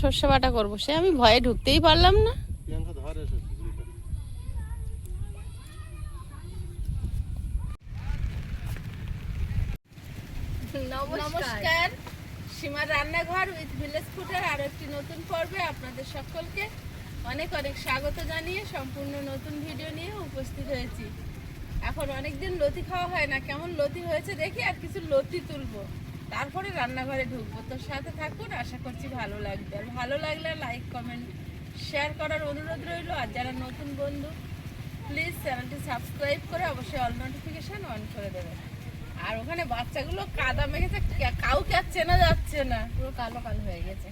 সর্ষে বাটা করবো, সে আমি ভয়ে ঢুকতেই পারলাম না। নমস্কার, সীমার রান্নাঘর উইথ ভিলেজ ফুডের আরো একটি নতুন পর্বে আপনাদের সকলকে অনেক অনেক স্বাগত জানিয়ে সম্পূর্ণ নতুন ভিডিও নিয়ে উপস্থিত হয়েছি। এখন অনেকদিন লতি খাওয়া হয় না, কেমন লতি হয়েছে দেখি আর কিছু লতি তুলবো, তারপরে রান্নাঘরে ঢুকবো। তোর সাথে থাকুন, আশা করছি ভালো লাগবে। আর ভালো লাগলে লাইক কমেন্ট শেয়ার করার অনুরোধ রইল। আর যারা নতুন বন্ধু প্লিজ চ্যানেলটি সাবস্ক্রাইব করে অবশ্যই অল নোটিফিকেশন অন করে দেবেন। আর ওখানে বাচ্চাগুলো কাদা মেখেছে, কাউকে আর চেনা যাচ্ছে না, পুরো কালো কালো হয়ে গেছে।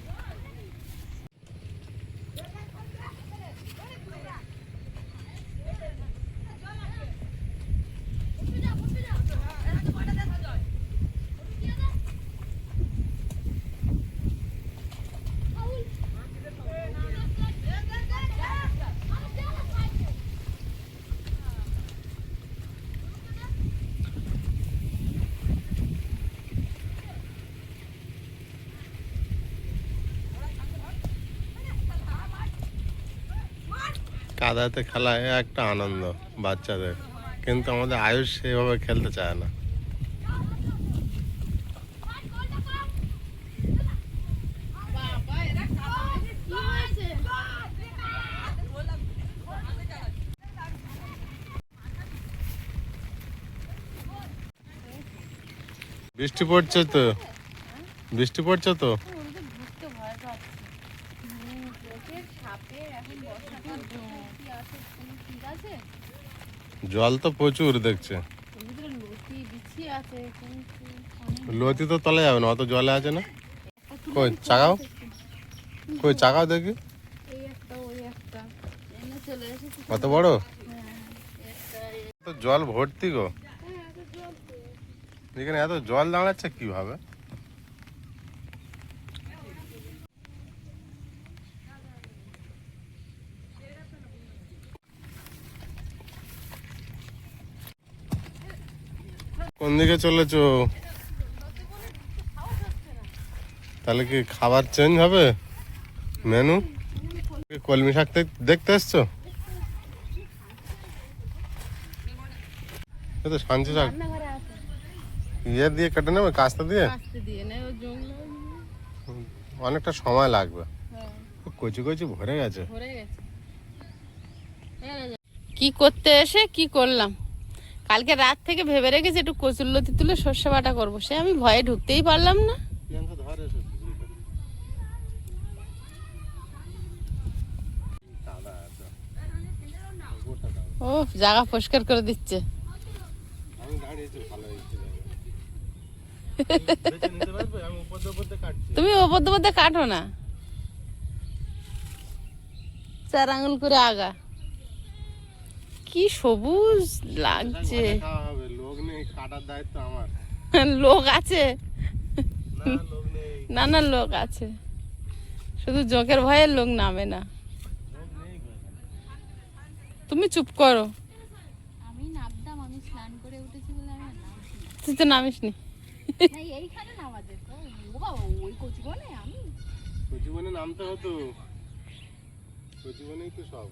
কাদাতে খেলায় একটা আনন্দ বাচ্চাদের, কিন্তু আমাদের আয়ুষ সেইভাবে খেলতে চায় না। বৃষ্টি পড়ছে তো, বৃষ্টি পড়ছে তো। জল তো প্রচুর দেখছে। লতি তো তলে যাবে না, অত জলে আছে না। কই চাগাও, কই চাগাও দেখি। কত বড় তো জল ভর্তি গো, এখানে এত জল দাঁড়াচ্ছে কিভাবে? কোন দিকে চলেছো? তাহলে কি খাবার চেঞ্জ হবে মেনু? কলমি শাক দেখতে এসছো? তো শান্তি শাক ইয়ে দিয়ে কেটে নেবে, কাস্তে দিয়ে। অনেকটা সময় লাগবে, কচি কচি ভরে গেছে। কি করতে এসে কি করলাম, কালকে রাত থেকে ভেবে রেখেছি একটু কচুরলতি তুলে সর্ষে বাটা করবো, সে আমি ভয়ে ঢুকতেই পারলাম না। ও জায়গা পরিষ্কার করে দিচ্ছে। তুমি ওপর দোপর কাটো না, 4 আঙুল করে আগা। কি সবুজ লাগছে। লোক আছে না, না লোক আছে, শুধু জোকের ভয়ে লোক নামে না। তুমি চুপ করো, আমি নামতাম, আমি স্নান করে উঠেছি বলে আমি তুই তো নামিস নি। এইখানে নামাতে তো ও বাবা, ওই কচিবনে আমি কচিবনে নামতে হতো, কচিবনেই তো সব।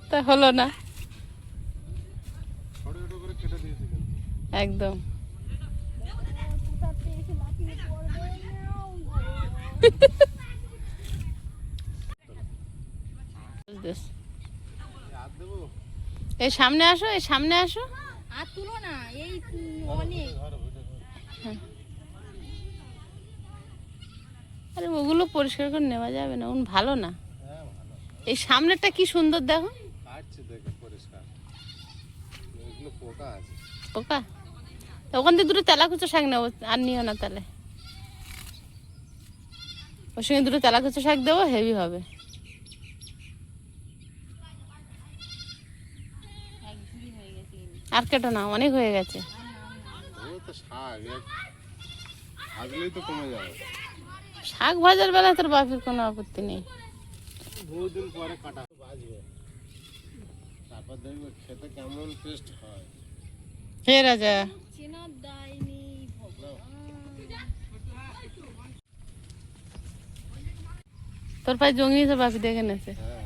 তা হলো না, ছোট ছোট করে কেটে দিয়েছি একদম। এই সামনে আসো, এই সামনে আসো। আর তুলো না, এই অনেক। আরে ওগুলো পরিষ্কার করে নেওয়া যাবে না, ভালো না। এই সামনেরটা কি সুন্দর দেখো। পোকা, ওখান থেকে দুটো তেলাকুচো শাক নেবো, আর নিও না তাহলে। ওর সঙ্গে দুটো তেলাকুচো শাক দেবো, হেভি হবে। আর কেটো না, অনেক হয়ে গেছে। শাক ভাজার বেলা তোর বাপের কোনো আপত্তি নেই। বহুদিন পরে কাটা বাজবে, তারপর দেখবে খেতে কেমন টেস্ট হয়। হে রাজা, চেনার দায় নেই ভগবান। তোর পায়ে জঙ্গিয়েছে, বাপি দেখে নেছে। হ্যাঁ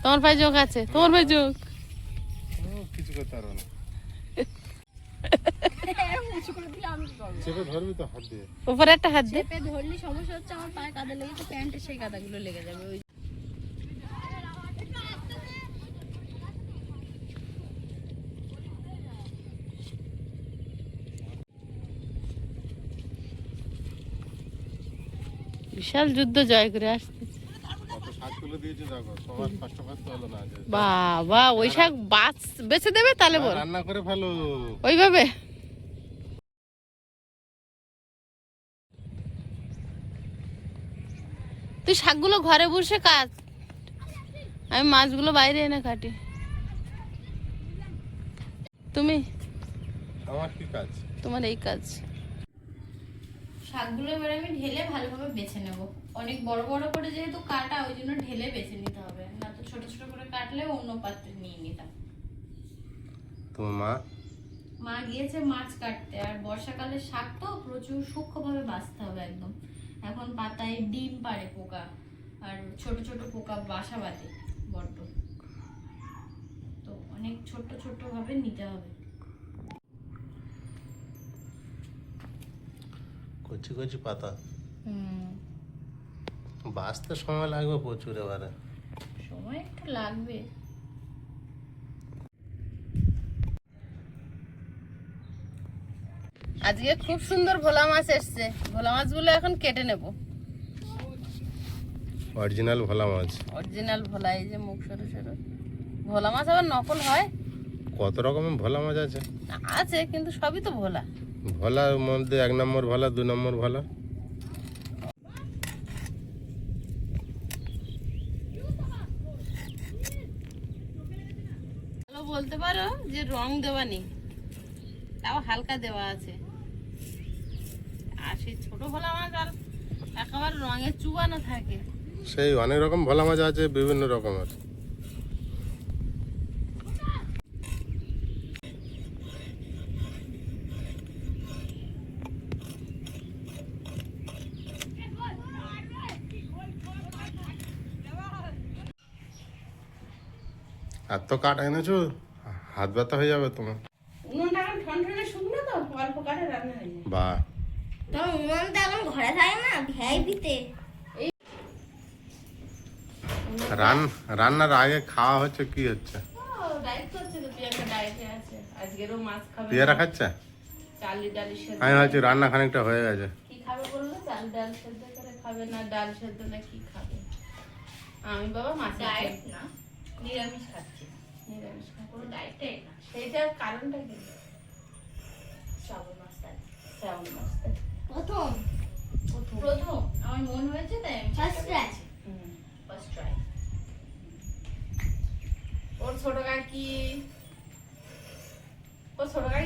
তোমার পায়ে যোগ আছে, তোমার পায়ে যোগ। কিছু করতে পারবো না। উঁচু করে দিলে আমি কি করবো? চেপে ধরবি তো হাত দিয়ে। উপরে একটা হাত দে। চেপে ধরলি সমস্যা হচ্ছে, আমার পায়ে কাদা লেগেছে, প্যান্টের সেই কাদাগুলো লেগে যাবে। ওই বিশাল যুদ্ধ জয় করে আসতেছে। কত শাকগুলো দিয়েছে দেখো, সবার কষ্ট করতে হলো না যে। বাবা, ওই শাক বেছে দেবে তাহলে বল, রান্না করে ফেলো। ওইভাবে। তুই শাকগুলো ঘরে বসে কাট, আমি মাছগুলো বাইরে এনে কাটি। তুমি, আমার কি কাজ? তোমার এই কাজ। শাকগুলো এবার আমি ঢেলে ভালোভাবে বেছে নেব। অনেক বড় বড় করে যেহেতু কাটা, ওই জন্য ঢেলে বেছে নিতে হবে, না তো ছোট ছোট করে কাটলে অন্য পাত্রে নিয়ে নিতাম। তোমার মা গিয়েছে মাছ কাটতে, আর বর্ষাকালে শাক তো প্রচুর সূক্ষ্মভাবে বাছতে হবে একদম। এখন পাতায় ডিম পাড়ে পোকা, আর ছোট ছোট পোকা বাসা বাঁধে বড্ড, তো অনেক ছোট ছোট ভাবে নিতে হবে। কচি কচি পাতা, বাঁচতে সময় লাগবে প্রচুর। এবারে সময় একটু লাগবে। আজকে খুব সুন্দর ভোলা মাছ এসছে, ভোলা মাছগুলো এখন কেটে নেব। অরিজিনাল ভোলা মাছ। অরিজিনাল ভোলা, এই যে মুখ সরু সরু। ভোলা মাছ আবার নকল হয়? কত রকমের ভোলা মাছ আছে? আছে, কিন্তু সবই তো ভোলা। ভোলার মধ্যে 1 নম্বর ভোলা, 2 নম্বর ভোলা। ভালো বলতে পারো যে রং দেওয়া নেই, তাও হালকা দেওয়া আছে। আর সেই ছোট ভোলা মাছ আর একেবারে রঙে চুবানো থাকে। সেই অনেক রকম ভোলা মাছ আছে, বিভিন্ন রকমের। এত কাঠ এনেছো, হাত ব্যথা হয়ে যাবে তোমার। উনুনটা এখন ঠনঠনে শুকনো তো, অল্প কাঠে রান্না হয়ে যায়। বাহ, তো উনুনটা এখন ঘরে থাকে না, ভিআইপিতে। রান্নার আগে খাওয়া হচ্ছে কি হচ্ছে? ডায়েট করছে তো, প্রিয়াঙ্কা ডায়েটে আছে। আজকেরও মাছ খাবে পেয়ারা না। খাচ্ছে? চালি ডাল সেদ্ধ। আমি ভাবছি রান্না খানিকটা হয়ে গেছে। কি খাবে বললো? চাল ডাল সেদ্ধ করে খাবে, না ডাল সেদ্ধ, না কি খাবে? আমি বাবা মাছ ডায়েট না, নিরামিষ খাচ্ছি। নিরামিষ খাবো। কোনো ডায়েটটাই না। সেইটার কারণটা কি? শ্রাবণ মাসটা শ্রাবণ মাস। প্রথম প্রথম আমার মন হয়েছে, তাই আমি ফার্স্ট ট্রাই। First try. ওর ছোট কাকি,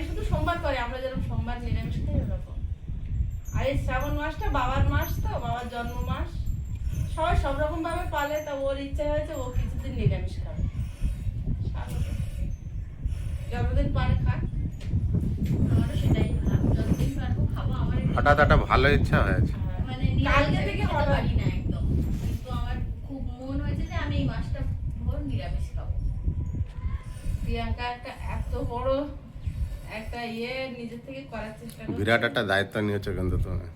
শুধু সোমবার করে, আমরা যেরকম সোমবার নিরামিষ খাই ওরকম। আর এই শ্রাবণ মাসটা বাবার মাস, তো বাবার জন্ম মাস, সবাই সব রকম ভাবে পালে। তা ওর ইচ্ছা হয়েছে ও কিছুদিন নিরামিষ খাবে। স্বাগত। যতদিন পারে খাক। আমারও সেটাই ভাব, যতদিন পারবো খাবো। আমার হঠাৎ একটা ভালো ইচ্ছা হয়েছে। মানে কালকে নিরামিষ থেকে খেতে হঠাৎ। পারি না একদম, কিন্তু আমার খুব মন হয়েছে যে আমি এই মাসটা ভোর নিরামিষ খাবো। প্রিয়াঙ্কা একটা এত বড় একটা নিজের থেকে করার চেষ্টা করছে। বিরাট একটা দায়িত্ব নিয়েছো কিন্তু তুমি।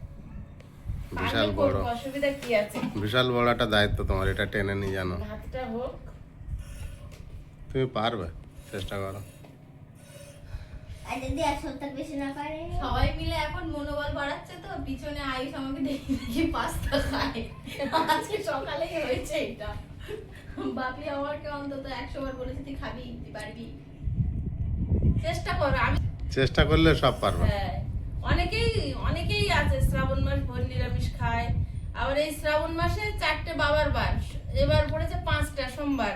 বিশাল পারলে বড়, করবো, অসুবিধা কি আছে? বিশাল বড় একটা দায়িত্ব তোমার, এটা টেনে নিয়ে জানো। ভাতটা হোক। তুমি পারবে, চেষ্টা করো। আর যদি 1 সপ্তাহ বেশি না পারে, সবাই মিলে এখন মনোবল বাড়াচ্ছে, তো পিছনে আয়ুষ আমাকে দেখে দেখে পাস্তা খায়। আজকে সকালেই হয়েছে এটা। বাপি আমাকে অন্তত 100 বার বলেছে তুই খাবি, তুই পারবি। চেষ্টা করো। আমি চেষ্টা করলে সব পারবে। হ্যাঁ, অনেকেই আছে শ্রাবণ মাস ভোর নিরামিষ খায়। আবার এই শ্রাবণ মাসে 4টে বাবার বার, এবার পড়েছে 5টা সোমবার,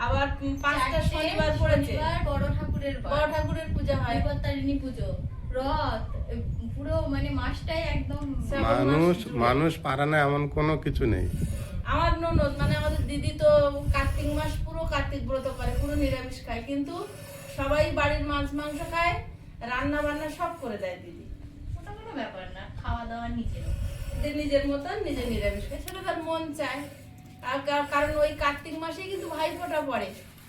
আবার 5টা শনিবার পড়েছে। শনিবার বড় ঠাকুরের বার, বড় ঠাকুরের পূজা হয়। বিপত্তারিণী পুজো, রথ, পুরো মানে মাসটাই একদম। মানুষ পারে না এমন কোনো কিছু নেই। আমার ননদ মানে আমাদের দিদি তো কার্তিক মাস পুরো কার্তিক ব্রত করে, পুরো নিরামিষ খায়, কিন্তু সবাই বাড়ির মাছ মাংস খায়, রান্না বান্না সব করে দেয় দিদি। ওটা কোনো ব্যাপার না, খাওয়া দাওয়া নিজের। যে নিজের মতন নিজে নিরামিষ খায়, সেটা তার মন চায়। আর কারণ ওই কার্তিক মাসেই কিন্তু ভাইফোঁটা পড়ে,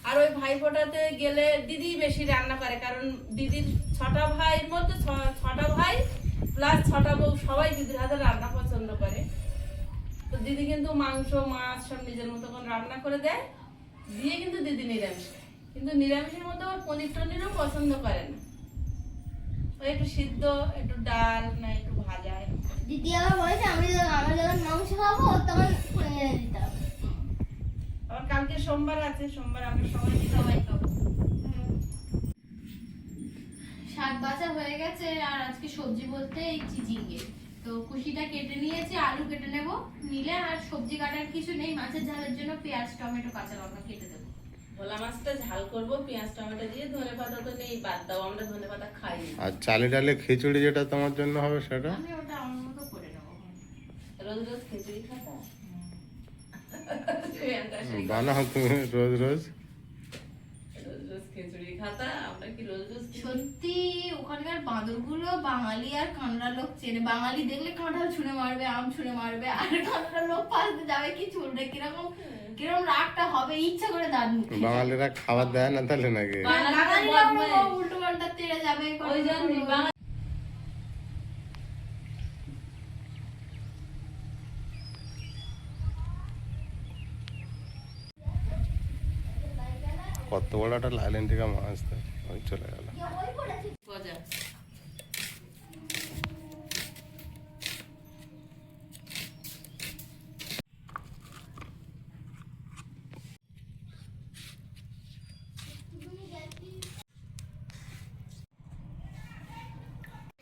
আর ওই ভাইফোঁটাতে গেলে দিদি বেশি রান্না করে, কারণ দিদির 6টা ভাইয়ের মধ্যে 6টা ভাই প্লাস 6টা বউ সবাই দিদির হাতে রান্না পছন্দ করে। তো দিদি কিন্তু মাংস মাছ সব নিজের মতো করে রান্না করে দেয়, দিয়ে কিন্তু দিদি নিরামিষ খায়। কিন্তু নিরামিষের মধ্যে আবার পনির টনিরও পছন্দ করে না, ওই একটু সিদ্ধ, একটু ডাল, না একটু ভাজা। দিদি আবার বলেছে আমরা যখন মাংস খাবো তখন পনির এনে দিতে হবে। আবার কালকে সোমবার আছে, সোমবার আমরা সবাই সবাই খাবো। শাক বাছা হয়ে গেছে, আর আজকে সবজি বলতে এই চিচিঙ্গে। তো কুশিটা কেটে নিয়েছি, আলু কেটে নেব নিলে, আর সবজি কাটার কিছু নেই। মাছের ঝালের জন্য পেঁয়াজ টমেটো কাঁচা লঙ্কা কেটে দেবো। ভোলা মাছটা ঝাল করব পেঁয়াজ টমেটো দিয়ে, ধনেপাতা তো নেই, বাদ দাও, আমরা ধনেপাতা খাই না। আর চালে ডালে খিচুড়ি যেটা তোমার জন্য হবে সেটা আমি ওটা আমার মতো করে নেবো। রোজ রোজ খিচুড়ি খাতা বানাও তুমি রোজ রোজ। রোজ রোজ খিচুড়ি খাতা, আমরা কি রোজ রোজ সত্যি ওখানকার বাঁদরগুলো বাঙালি আর কাঁকড়া লোক চেনে। বাঙালি দেখলে কাঁঠাল ছুঁড়ে মারবে, আম ছুঁড়ে মারবে, আর কাঁকড়া লোক পাশ দিয়ে যাবে কি ছুঁড়বে, কিরকম কিরকম রাগটা হবে, ইচ্ছা করে দাঁত মুখে। বাঙালিরা খাবার দেয় না তাহলে নাকি? বাঙালিরা উল্টো পাল্টা তেড়ে যাবে। ওই জন্যই কত বড় একটা লাইলেন টিকা মাছ তো ওই চলে গেল। গজা।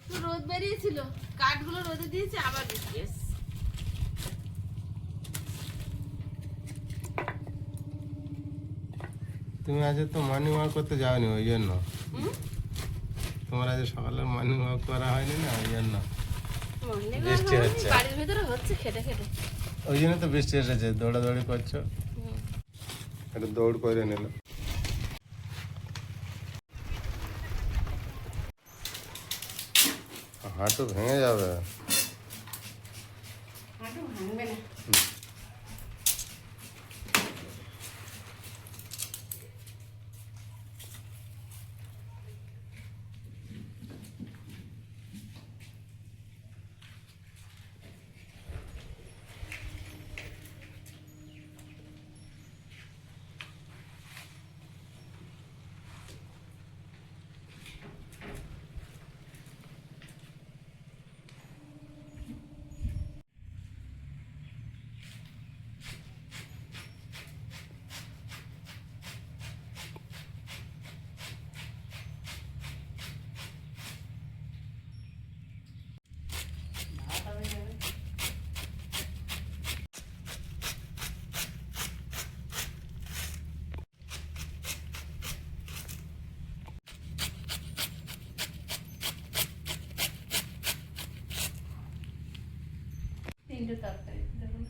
একটু রোদ বেরিয়েছিল, কাঠগুলো রোদে দিয়েছে, আবার বৃষ্টি এসছে। তুমি আজ তো মর্নিং ওয়াক করতে যাওনি ওই জন্য। তোমার আজ সকালের মর্নিং ওয়াক করা হয়নি না, ওই জন্য বৃষ্টি হচ্ছে। বাড়ির ভিতরে হচ্ছে খেটে খেটে, ওই জন্য তো বৃষ্টি এসেছে, দৌড়াদৌড়ি করছো, একটু দৌড় করে নিল। হাঁটু ভেঙে যাবে। হাঁটু ভাঙবে না। তিনটে তরকারি দেখুন।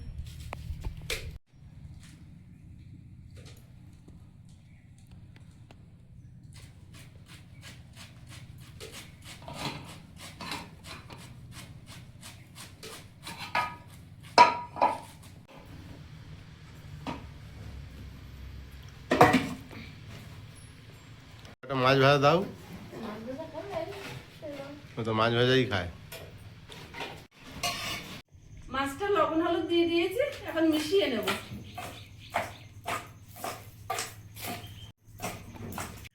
একটা মাছ ভাজা দাও, ও তো মাছ ভাজাই খায়। মাছটা লবণ হলুদ দিয়ে দিয়েছি, এখন মিশিয়ে নেব।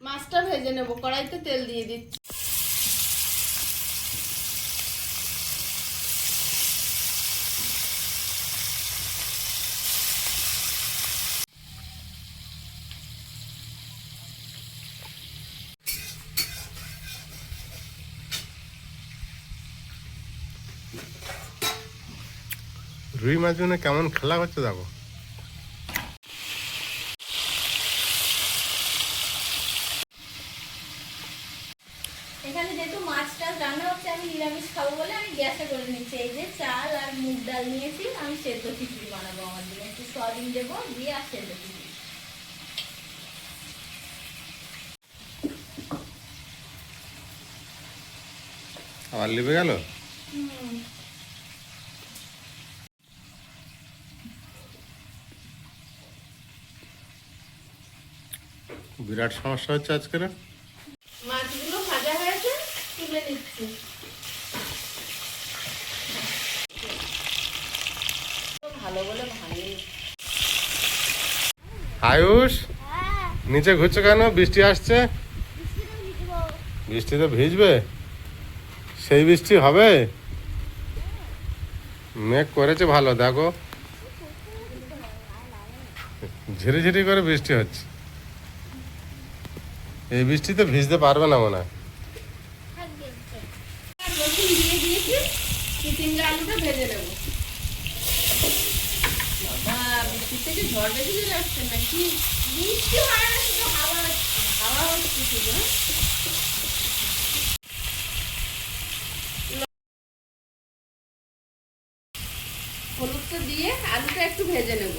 মাছটা ভেজে নেব, কড়াইতে তেল দিয়ে দিচ্ছি। রুই মাছগুলো কেমন খেলা করছে দেখো। এখানে যেহেতু মাছ টাছ রান্না হচ্ছে, আমি নিরামিষ খাবো বলে আমি গ্যাসে করে নিচ্ছি। এই যে চাল আর মুগ ডাল নিয়েছি, আমি সেদ্ধ খিচুড়ি বানাবো আমার জন্য। একটু সয়াবিন দেবো, দিয়ে আর সেদ্ধ খিচুড়ি। আবার লিপে গেল। বিরাট সমস্যা হচ্ছে আজকের। মাছগুলো ভাজা হয়েছে, তুলে নিচ্ছি। ভালো বলে ভাঙি। আয়ুষ, হ্যাঁ, নিচে ঘুরছো কেন? বৃষ্টি আসছে। বৃষ্টিতে ভিজবো। বৃষ্টিতে ভিজবে? সেই বৃষ্টি হবে? মেঘ করেছে ভালো, দেখো ঝিরিঝিরি করে বৃষ্টি হচ্ছে। এই বৃষ্টিতে ভিজতে পারবে না মনে হয়। থাকবে। আর রসুন দিয়ে দিয়েছি, চিচিঙ্গা আলুটা ভেজে নেবো। বাবা, বৃষ্টি থেকে ঝড় বেশি চলে আসছে নাকি? বৃষ্টি হয় না, শুধু হাওয়া হচ্ছে। হাওয়া হচ্ছে শুধু, হ্যাঁ? হলুদটা দিয়ে আলুটা একটু ভেজে নেব।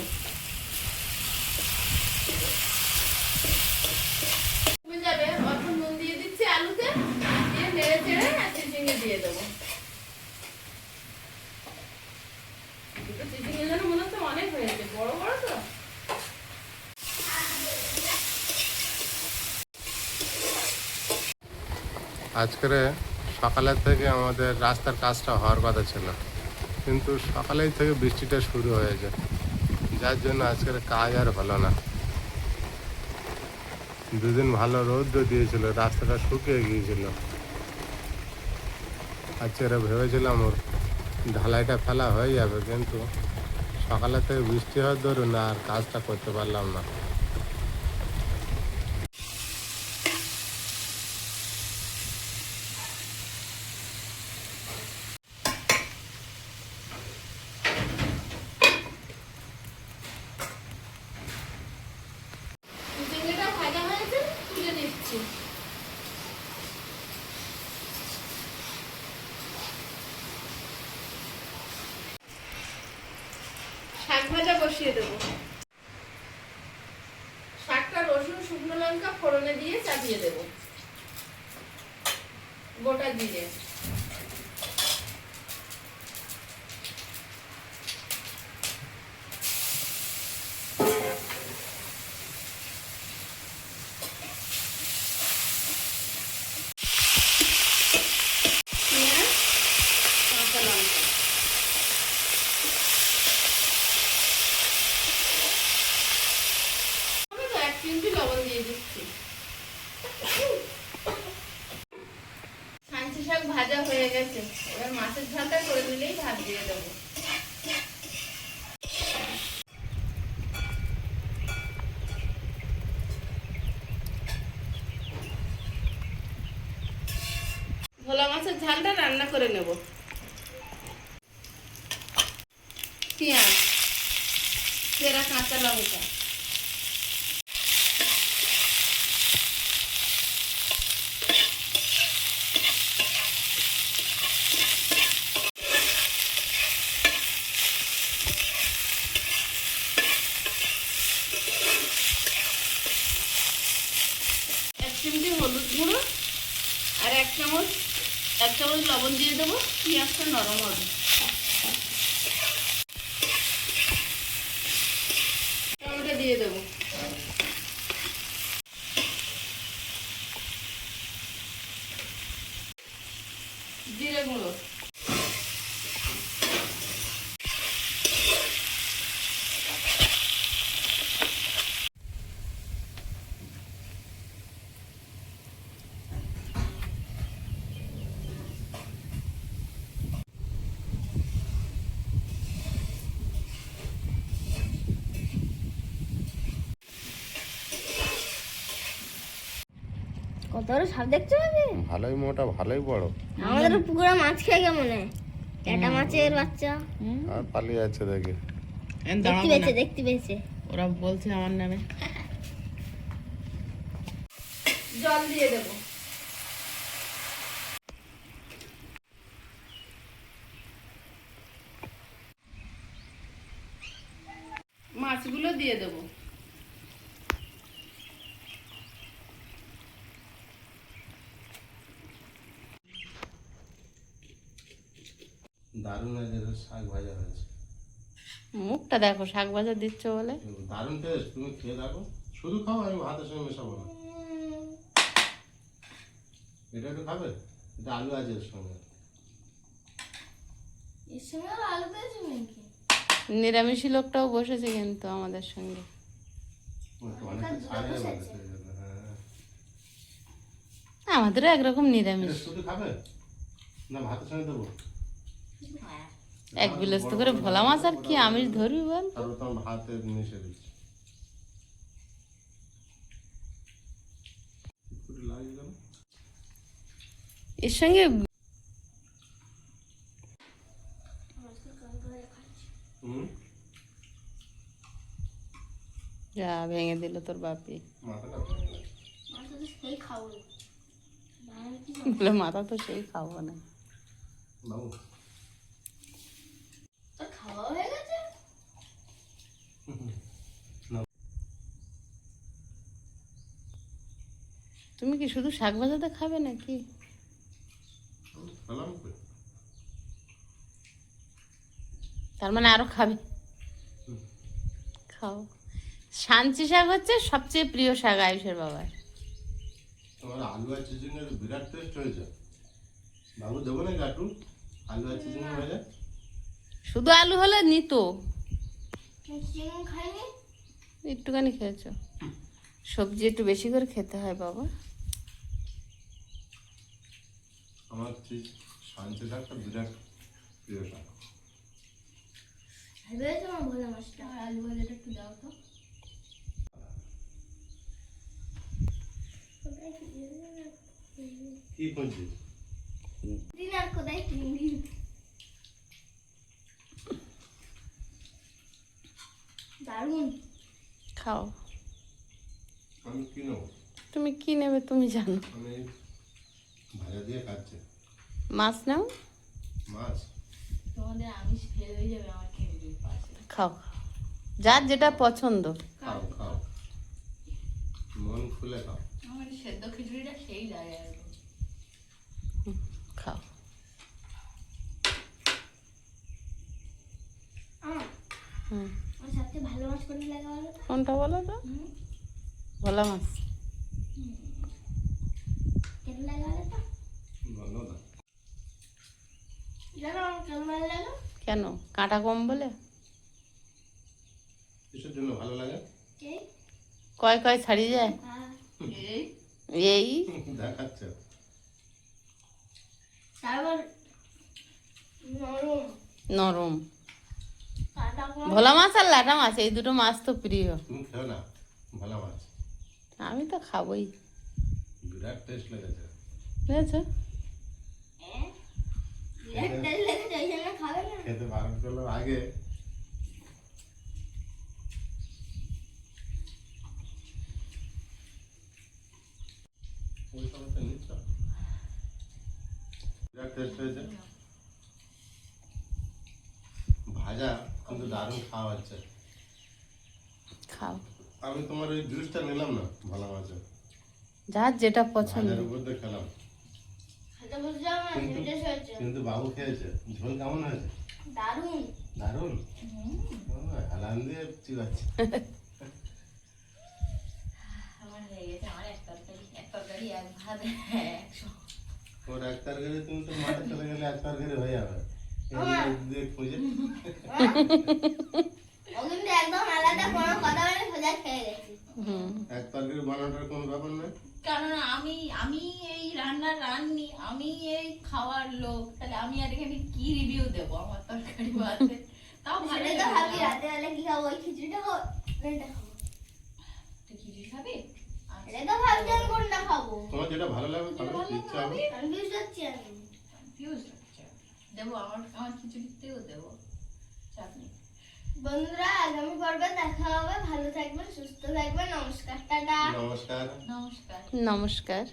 কমে যাবে, অল্প নুন দিয়ে দিচ্ছি আলুতে, দিয়ে নেড়ে চেড়ে আর চিচিঙ্গে দিয়ে দেবো। দুটো চিচিঙ্গে যেন মনে হচ্ছে অনেক হয়েছে, বড় বড় তো। আজকের সকালের থেকে আমাদের রাস্তার কাজটা হওয়ার কথা ছিল, কিন্তু সকালেই থেকে বৃষ্টিটা শুরু হয়েছে, যার জন্য আজকের কাজ আর হলো না। দুদিন ভালো রৌদ্র দিয়েছিল, রাস্তাটা শুকিয়ে গিয়েছিল। আজকের ভেবেছিলাম ওর ঢালাইটা ফেলা হয়ে যাবে, কিন্তু সকালে থেকে বৃষ্টি হওয়ার দরুন আর কাজটা করতে পারলাম না। চিচিঙ্গেটা ভাজা হয়েছে, তুলে নিচ্ছি। শাক ভাজা বসিয়ে দেবো। শাকটা রসুন শুকনো লঙ্কা ফোড়নে দিয়ে চাপিয়ে দেবো, গোটা জিরে। পেঁয়াজ, কাঁচা লঙ্কা। আমি তো 1 চিমটি লবণ দিয়ে দিচ্ছি। সাঁচি শাক ভাজা হয়ে গেছে, এবার মাছের ঝালটা করে নিলেই ভাত দিয়ে দেবো। ভোলা মাছের ঝালটা রান্না করে নেব। পেঁয়াজ, চেরা কাঁচা লঙ্কা, এক চিমটি হলুদ গুঁড়ো আর 1 চামচ লবণ দিয়ে দেবো, পেঁয়াজটা নরম হবে। টমেটো দিয়ে দেবো। জিরে গুঁড়ো, কত বড় সাপ দেখছো আমি? ভালোই মোটা, ভালোই বড়। আমাদের পুকুরে মাছ খেয়ে কেমন হয়? একটা মাছের বাচ্চা আর পালিয়ে যাচ্ছে দেখি। দেখতে পেয়েছে। ওরা বলছে আমার নামে। জল দিয়ে দেবো। মাছগুলো দিয়ে দেবো। দারুণ আছে, শাক ভাজা হয়েছে। মুখটা দেখো, শাক ভাজা দিচ্ছ বলে। দারুণ টেস্ট, তুমি খেয়ে দেখো। শুধু খাও, আমি ভাতের সঙ্গে মেশাবো না। এটা একটু খাবে? এটা আলু আছে এর সঙ্গে। এর সঙ্গে আবার আলু পেয়েছি নাকি? নিরামিষী লোকটাও বসেছে কিন্তু আমাদের সঙ্গে। অনেকটা ছাড়িয়ে বলেছে, হ্যাঁ। আমাদেরও একরকম এটা নিরামিষ। শুধু খাবে না ভাতের সঙ্গে দেবো? এক বিলাস্ত করে ভোলা মাছ আর কি আমিষ ধরবি বল? তারপর তোমার ভাতে মিশে দিচ্ছি। লাগে গেল এর সঙ্গে যা ভেঙে দিল তোর বাপি। মাথাটা ভেঙে গেছে। মাছ তো সেই খাবো না। বলে মাথা তো সেই খাবো না। বাবু তোর খাওয়া হয়ে গেছে? তুমি কি শুধু শাক ভাজাতে খাবে নাকি? খেলাম তো। তার মানে আরো খাবে? খাও। সাঞ্চি শাক হচ্ছে সবচেয়ে প্রিয় শাক আয়ুষের বাবার। তোমার আলু আর চিচিংয়ের বিরাট টেস্ট হয়েছে। বাবু দেবো না একটু আলু আর চিচিং হয়ে? শুধু আলু হলে নিত, চিকেন খাইনি? একটুখানি খেয়েছো। সবজি একটু বেশি করে খেতে হয় বাবা। আমার ঠিক শান্তি শাকটা বিরাট প্রিয় শাক। ভেবেছি আমার ভোলা মাছটা। আর আলু ভাজাটা একটু দাও তো। কি খুঁজছিস? দিন আর কোথায় চিংড়ি? দারুণ। খাও। আমি কি নেবো? তুমি কি নেবে তুমি জানো। আমি ভাজা দিয়ে খাচ্ছি। মাছ নাও, মাছ তোমাদের আমিষ ফেল হয়ে যাবে আমার খেজুরির পাশে। খাও। যার যেটা পছন্দ। খাও খাও, মন খুলে খাও। আমার সেদ্ধ খিচুড়িটা সেই লাগে একদম। খাও। হুম, আমার সবচেয়ে ভালো মাছ কোনটা লাগে বলো তো? কোনটা বলো তো? ভোলা মাছ। কেন লাগে বলো তো? বলো না। জানো আমার কেন ভালো লাগে? কেন? কাঁটা কম বলে? কিসের জন্য ভালো লাগে? এই কয় কয় ছাড়িয়ে যায় এই এই। দেখাচ্ছে। তারপর নরম নরম। কাটা কম। ভোলা মাছ আর লাটা মাছ এই দুটো মাছ তো প্রিয়। তুমি খেও না ভালো মাছ, আমি তো খাবোই। বিরাট টেস্ট লেগেছে। বুঝেছো? বিরাট তেল লেগেছে ওই জন্য খাবে না? খেতে বারণ করলো আগে। ওই সময়টা নিচ্ছ? বিরাট টেস্ট হয়েছে। ভাজা কিন্তু দারুণ খাওয়া হচ্ছে। খাও। আমি তোমার ওই জুসটা নিলাম না ভালো মাছের, যার যেটা পছন্দ। ভাজার উপর দিয়ে খেলাম। খেতে বসে যাও না, কিন্তু- টেস্ট হয়েছে। কিন্তু বাবু খেয়েছে। ঝোল কেমন হয়েছে? দারুণ। দারুণ। হালান দিয়ে চিবাচ্ছে। আমার হয়ে গেছে। আমার এক তরকারি এক ভাত একশো। ওর এক তরকারি তুমি তো মাঠে চলে গেলে এক তরকারি হয়ে যাবে। দিয়ে খুঁজে ও কিন্তু একদম আলাদা কোনো কথা বলে সোজা খেয়ে গেছি। হুম, এক তরকারি বানানোর কোনো ব্যাপার নয়। কারণ আমি এই রান্নার রান্নি, আমি এই খাওয়ার লোক, তাহলে আমি আর এখানে কি রিভিউ দেবো আমার তরকারি ভাতে? তাও ভালো সেটাই তো ভাবি রাতে বেলা কি খাবো, ওই খিচুড়িটা খাবো না এটা খাবো। তুই খিচুড়ি খাবি? এটাই তো ভাবছি আমি কোনটা খাবো। তোমার যেটা ভালো লাগবে যেটা খাবে, ভালো ইচ্ছা হবে। লাগবে। কনফিউজ হচ্ছি আমি। কনফিউজ হচ্ছে। দেবো আমার খিচুড়িতেও দেবো চাটনি। বন্ধুরা আগামী পর্বে দেখা হবে। ভালো থাকবেন, সুস্থ থাকবেন। নমস্কার, টাটা। নমস্কার। নমস্কার। নমস্কার।